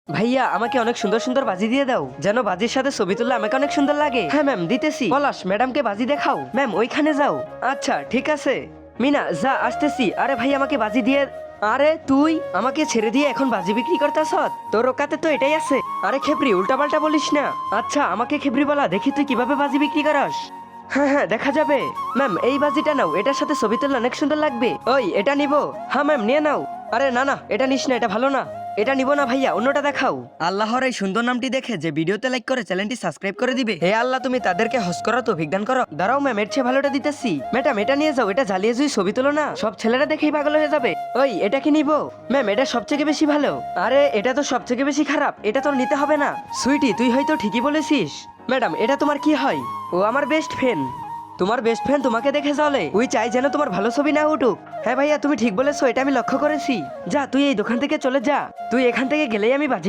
ভাইয়া আমাকে অনেক সুন্দর সুন্দর বাজি দিয়ে দাও, যেন বাজির সাথে ছবি তুললে আমাকে অনেক সুন্দর লাগে। হ্যাঁ ম্যাম দিতেছি। পলাশ ম্যাডামকে বাজি দেখাও। ম্যাম ওইখানে যাও। আচ্ছা ঠিক আছে। মিনা যা আসতেছি। আরে ভাই আমাকে বাজি দিয়ে। আরে তুই আমাকে ছেড়ে দিয়ে এখন বাজি বিক্রি করতেছ? তোর ওকাতে তো এটাই আছে। আরে খেপড়ি উল্টাপাল্টা বলিস না। আচ্ছা আমাকে খেপড়ি বলা দেখি তুই কিভাবে বাজি বিক্রি করাস। হ্যাঁ হ্যাঁ দেখা যাবে। ম্যাম এই বাজিটা নাও, এটার সাথে ছবি তুললে অনেক সুন্দর লাগবে। ওই এটা নিবো? হ্যাঁ ম্যাম নিয়ে নাও। আরে না না এটা নিস না, এটা ভালো না। এটা নিব না ভাইয়া, অন্যটা দেখাও। আল্লাহর এই সুন্দর নামটি দেখে যে ভিডিওতে লাইক করে চ্যানেলটি সাবস্ক্রাইব করে দিবে, হে আল্লাহ তুমি তাদেরকে হজ করা তো বিজ্ঞান করো। দাঁড়াও ম্যাম এর চেয়ে ভালোটা দিতেছি। ম্যাডাম এটা নিয়ে যাও, এটা জ্বালিয়ে যদি ছবি তুলো না সব ছেলেরা দেখেই পাগল হয়ে যাবে। ওই এটা কি নিবো? ম্যাম এটা সবথেকে বেশি ভালো। আরে এটা তো সবথেকে বেশি খারাপ, এটা তোর নিতে হবে না। সুইটি তুই হয়তো ঠিকই বলেছিস। ম্যাডাম এটা তোমার কি হয়? ও আমার বেস্ট ফ্রেন্ড। তোমার বেস্ট ফ্রেন্ড তোমাকে দেখে চলে, ওই চাই যেন তোমার ভালো ছবি না উঠুক। হ্যাঁ ভাইয়া তুমি ঠিক বলেছো, এটা আমি লক্ষ্য করেছি। যা তুই এই দোকান থেকে চলে যা, তুই এখান থেকে গেলেই আমি বাজি